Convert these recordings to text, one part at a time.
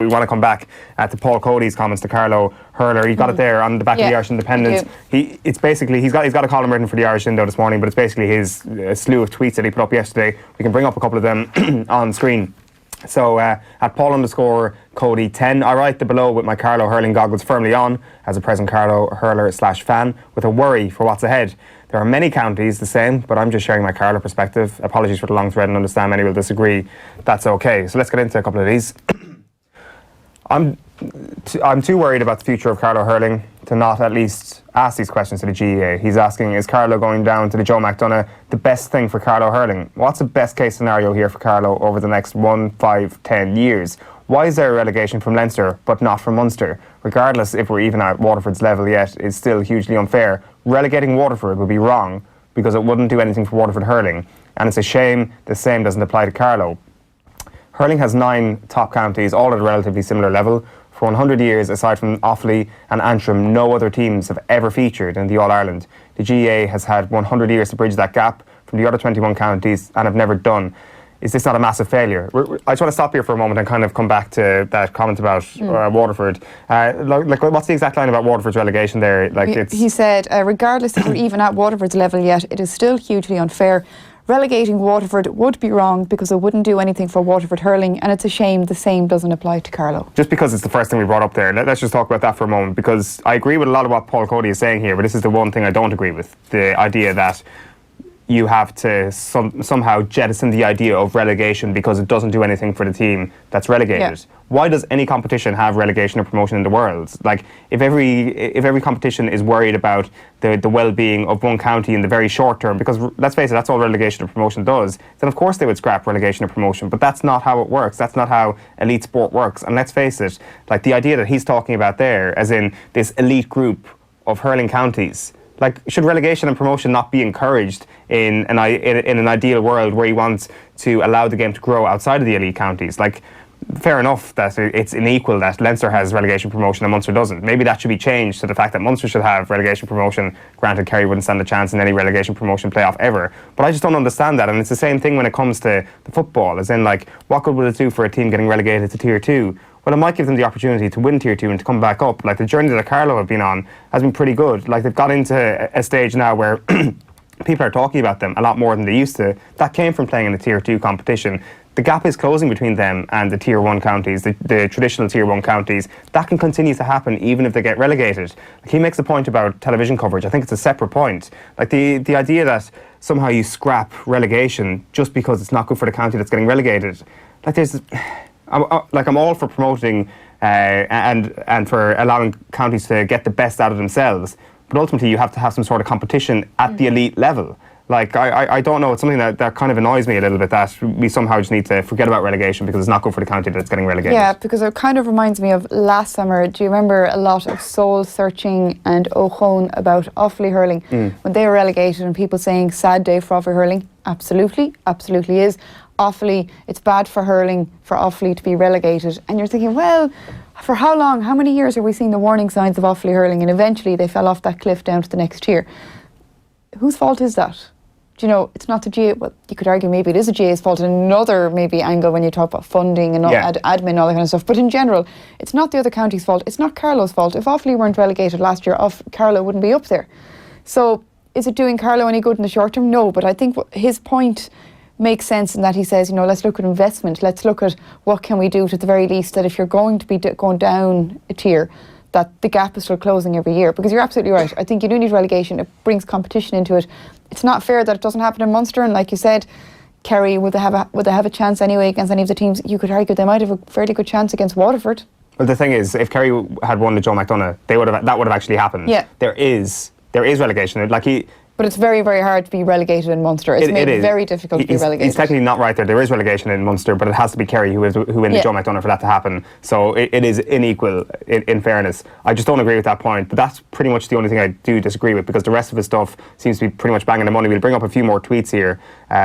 We want to come back to Paul Coady's comments to Carlow Hurler. He got it there on the back of the Irish Independent. He's got a column written for the Irish Indo this morning, but it's basically his slew of tweets that he put up yesterday. We can bring up a couple of them on screen. So at Paul_Coady 10, I write the below with my Carlow hurling goggles firmly on as a present Carlow hurler / fan with a worry for what's ahead. There are many counties the same, but I'm just sharing my Carlow perspective. Apologies for the long thread and understand many will disagree. That's okay. So let's get into a couple of these. I'm too worried about the future of Carlow hurling to not at least ask these questions to the GAA. He's asking, is Carlow going down to the Joe McDonagh the best thing for Carlow hurling? What's the best case scenario here for Carlow over the next 1, 5, 10 years? Why is there a relegation from Leinster but not from Munster? Regardless if we're even at Waterford's level yet, it's still hugely unfair. Relegating Waterford would be wrong because it wouldn't do anything for Waterford hurling. And it's a shame the same doesn't apply to Carlow. Hurling has 9 top counties, all at a relatively similar level. For 100 years, aside from Offaly and Antrim, no other teams have ever featured in the All-Ireland. The GAA has had 100 years to bridge that gap from the other 21 counties and have never done. Is this not a massive failure? I just want to stop here for a moment and kind of come back to that comment about Waterford. What's the exact line about Waterford's relegation there? He said, regardless if we're even at Waterford's level yet, it is still hugely unfair. Relegating Waterford would be wrong because it wouldn't do anything for Waterford hurling, and it's a shame the same doesn't apply to Carlow. Just because it's the first thing we brought up there, let's just talk about that for a moment, because I agree with a lot of what Paul Coady is saying here, but this is the one thing I don't agree with, the idea that you have to somehow jettison the idea of relegation because it doesn't do anything for the team that's relegated. Yeah. Why does any competition have relegation or promotion in the world? Like, if every competition is worried about the well-being of one county in the very short term, because let's face it, that's all relegation or promotion does, then of course they would scrap relegation or promotion. But that's not how it works. That's not how elite sport works. And let's face it, like the idea that he's talking about there, as in this elite group of hurling counties, like, should relegation and promotion not be encouraged in an ideal world where he wants to allow the game to grow outside of the elite counties? Like, fair enough that it's unequal that Leinster has relegation promotion and Munster doesn't. Maybe that should be changed to the fact that Munster should have relegation promotion. Granted, Kerry wouldn't stand a chance in any relegation promotion playoff ever. But I just don't understand that. And it's the same thing when it comes to the football, as in, like, what good would it do for a team getting relegated to Tier 2? Well, it might give them the opportunity to win Tier 2 and to come back up. Like, the journey that Carlow have been on has been pretty good. Like, they've got into a stage now where people are talking about them a lot more than they used to. That came from playing in the Tier 2 competition. The gap is closing between them and the Tier 1 counties, the traditional Tier 1 counties. That can continue to happen even if they get relegated. Like, he makes a point about television coverage. I think it's a separate point. Like, the idea that somehow you scrap relegation just because it's not good for the county that's getting relegated. Like, I'm all for promoting and for allowing counties to get the best out of themselves, but ultimately you have to have some sort of competition at the elite level. Like, I don't know, it's something that kind of annoys me a little bit, that we somehow just need to forget about relegation because it's not good for the county that's getting relegated. Yeah, because it kind of reminds me of last summer. Do you remember a lot of soul searching and O'Hone about Offaly hurling when they were relegated, and people saying sad day for Offaly hurling? Absolutely is. Offaly, it's bad for hurling for Offaly to be relegated, and you're thinking, well, for how long, how many years are we seeing the warning signs of Offaly hurling, and eventually they fell off that cliff down to the next tier? Whose fault is that? Do you know, it's not the GAA. Well, you could argue maybe it is the GAA's fault in another maybe angle when you talk about funding and admin and all that kind of stuff. But in general, it's not the other county's fault. It's not Carlow's fault. If Offaly weren't relegated last year, Carlow wouldn't be up there. So is it doing Carlow any good in the short term? No, but I think his point makes sense in that he says, you know, let's look at investment. Let's look at what can we do to the very least, that if you're going to be going down a tier, that the gap is still closing every year. Because you're absolutely right. I think you do need relegation. It brings competition into it. It's not fair that it doesn't happen in Munster. And like you said, Kerry, would they have a chance anyway against any of the teams? You could argue they might have a fairly good chance against Waterford. Well, the thing is, if Kerry had won the Joe McDonagh, that would have actually happened. Yeah. There is relegation. But it's very, very hard to be relegated in Munster. It's made it very difficult to be relegated. He's technically not right there. There is relegation in Munster, but it has to be Kerry who win the Joe McDonagh for that to happen. So it is unequal, in fairness. I just don't agree with that point. But that's pretty much the only thing I do disagree with, because the rest of his stuff seems to be pretty much banging the money. We'll bring up a few more tweets here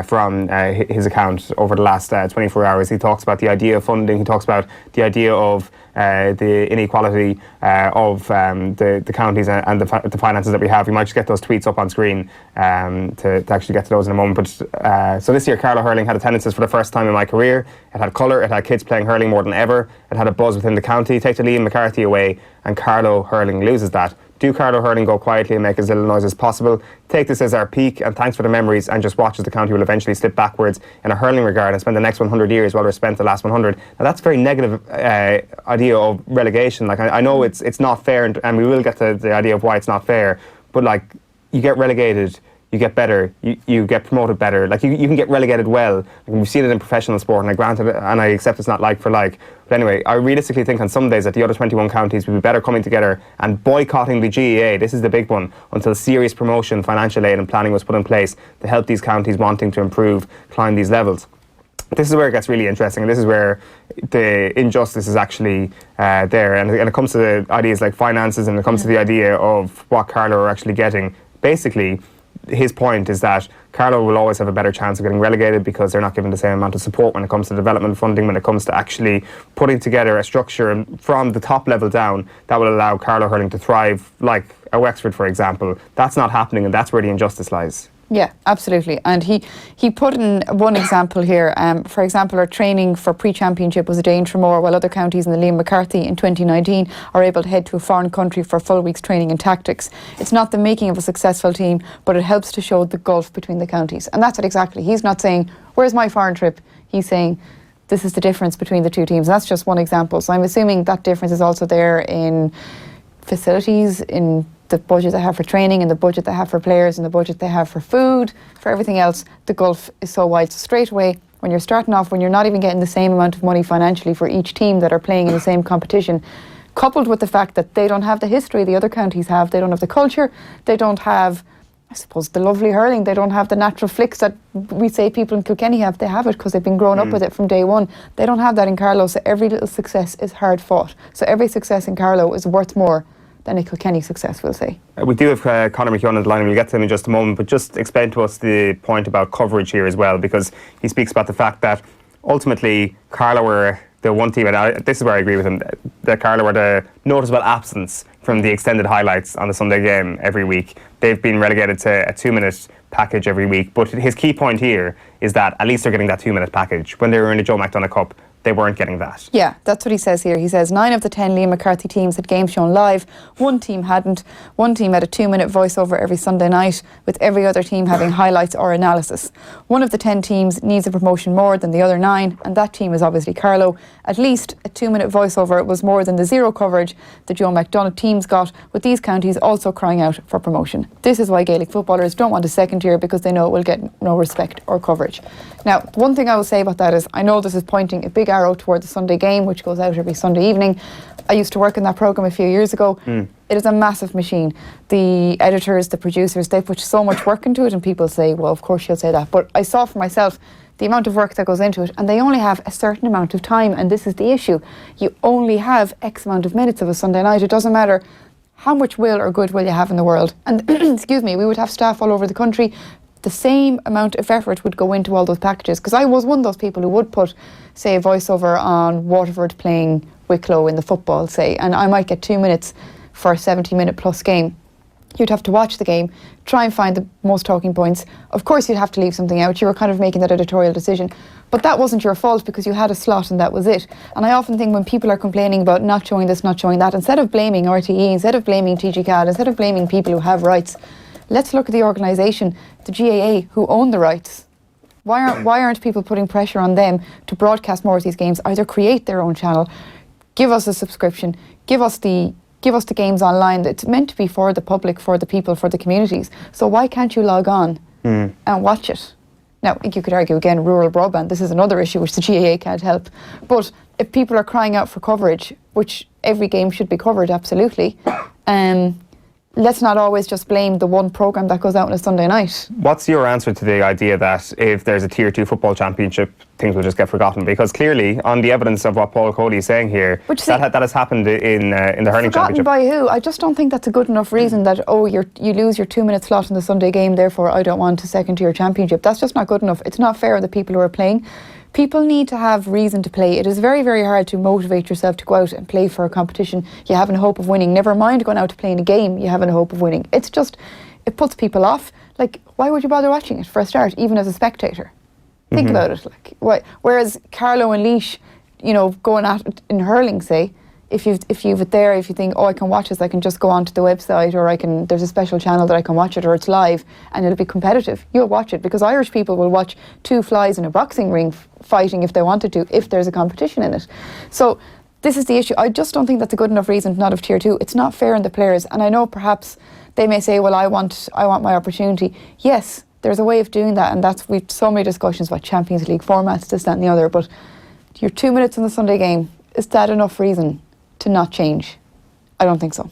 from his account over the last 24 hours. He talks about the idea of funding. He talks about the idea of the inequality of the counties and the finances that we have. We might just get those tweets up on screen. explain to actually get to those in a moment. But so this year, Carlow Hurling had attendances for the first time in my career. It had colour, it had kids playing hurling more than ever, it had a buzz within the county. Take the Liam McCarthy away and Carlow Hurling loses that. Do Carlow Hurling go quietly and make as little noise as possible? Take this as our peak and thanks for the memories, and just watch as the county will eventually slip backwards in a hurling regard and spend the next 100 years while we're spent the last 100. Now that's a very negative idea of relegation. Like I know it's not fair, and we will get to the idea of why it's not fair, but like you get relegated, you get better, you get promoted better. Like you can get relegated well. Like we've seen it in professional sport, and I granted, and I accept it's not like for like. But anyway, I realistically think on some days that the other 21 counties would be better coming together and boycotting the GAA, this is the big one, until serious promotion, financial aid and planning was put in place to help these counties wanting to improve, climb these levels. This is where it gets really interesting, and this is where the injustice is actually there. And it comes to the ideas like finances, and it comes to the idea of what Carlow are actually getting. Basically, his point is that Carlow will always have a better chance of getting relegated because they're not given the same amount of support when it comes to development funding, when it comes to actually putting together a structure from the top level down that will allow Carlow Hurling to thrive, like a Wexford, for example. That's not happening, and that's where the injustice lies. Yeah, absolutely. And he put in one example here. For example, our training for pre-championship was a day in Tramore, while other counties in the Liam McCarthy in 2019 are able to head to a foreign country for a full week's training and tactics. It's not the making of a successful team, but it helps to show the gulf between the counties. And that's it exactly. He's not saying, where's my foreign trip? He's saying, this is the difference between the two teams. And that's just one example. So I'm assuming that difference is also there in facilities, in the budget they have for training, and the budget they have for players, and the budget they have for food, for everything else. The gulf is so wide. So straight away, when you're starting off, when you're not even getting the same amount of money financially for each team that are playing in the same competition, coupled with the fact that they don't have the history the other counties have, they don't have the culture, they don't have, I suppose, the lovely hurling, they don't have the natural flicks that we say people in Kilkenny have. They have it because they've been growing up with it from day one. They don't have that in Carlow, so every little success is hard fought. So every success in Carlow is worth more than a Kilkenny success, we'll say. We do have Conor McKeown on the line, and we'll get to him in just a moment, but just explain to us the point about coverage here as well, because he speaks about the fact that ultimately Carlow were the one team, and this is where I agree with him, that Carlow were the noticeable absence from the extended highlights on the Sunday game every week. They've been relegated to a 2-minute package every week, but his key point here is that at least they're getting that 2-minute package. When they were in the Joe McDonagh Cup, they weren't getting that. Yeah, that's what he says here. He says 9 of the 10 Liam McCarthy teams had games shown live. One team hadn't. One team had a 2-minute voiceover every Sunday night, with every other team having highlights or analysis. One of the 10 teams needs a promotion more than the other 9, and that team is obviously Carlow. At least a 2-minute voiceover was more than the 0 coverage the Joe McDonagh teams got, with these counties also crying out for promotion. This is why Gaelic footballers don't want a second tier, because they know it will get no respect or coverage. Now, one thing I will say about that is, I know this is pointing a big arrow toward the Sunday game, which goes out every Sunday evening. I used to work in that programme a few years ago. It is a massive machine. The editors, the producers, they put so much work into it, and people say, well, of course you'll say that. But I saw for myself the amount of work that goes into it, and they only have a certain amount of time, and this is the issue. You only have X amount of minutes of a Sunday night. It doesn't matter how much will or goodwill you have in the world. And excuse me, we would have staff all over the country. The same amount of effort would go into all those packages, because I was one of those people who would put, say, a voiceover on Waterford playing Wicklow in the football, say, and I might get 2 minutes for a 70-minute plus game. You'd have to watch the game, try and find the most talking points. Of course, you'd have to leave something out. You were kind of making that editorial decision. But that wasn't your fault, because you had a slot and that was it. And I often think when people are complaining about not showing this, not showing that, instead of blaming RTE, instead of blaming TG4, instead of blaming people who have rights, let's look at the organisation, the GAA, who own the rights. Why aren't people putting pressure on them to broadcast more of these games? Either create their own channel, give us a subscription, give us the games online. It's meant to be for the public, for the people, for the communities. So why can't you log on and watch it? Now, you could argue again, rural broadband, this is another issue which the GAA can't help. But if people are crying out for coverage, which every game should be covered, absolutely, let's not always just blame the one programme that goes out on a Sunday night. What's your answer to the idea that if there's a Tier 2 football championship, things will just get forgotten? Because clearly, on the evidence of what Paul Coady is saying here, that has happened in the hurling championship. Forgotten by who? I just don't think that's a good enough reason that, you lose your 2-minute slot in the Sunday game, therefore I don't want a second-tier championship. That's just not good enough. It's not fair on the people who are playing. People need to have reason to play. It is very, very hard to motivate yourself to go out and play for a competition. You have a hope of winning. Never mind going out to play in a game, you have a hope of winning. It's it puts people off. Like, why would you bother watching it for a start, even as a spectator? Think about it. Like, why? Whereas Carlow and Laois, you know, going at it in hurling, say, if you think, oh, I can watch this, I can just go onto the website, or there's a special channel that I can watch it, or it's live, and it'll be competitive. You'll watch it, because Irish people will watch two flies in a boxing ring fighting if they wanted to, if there's a competition in it. So this is the issue. I just don't think that's a good enough reason to not have tier 2. It's not fair on the players, and I know perhaps they may say, well, I want my opportunity. Yes, there's a way of doing that, and we've so many discussions about Champions League formats, this, that and the other, but your 2 minutes in the Sunday game, is that enough reason to not change? I don't think so.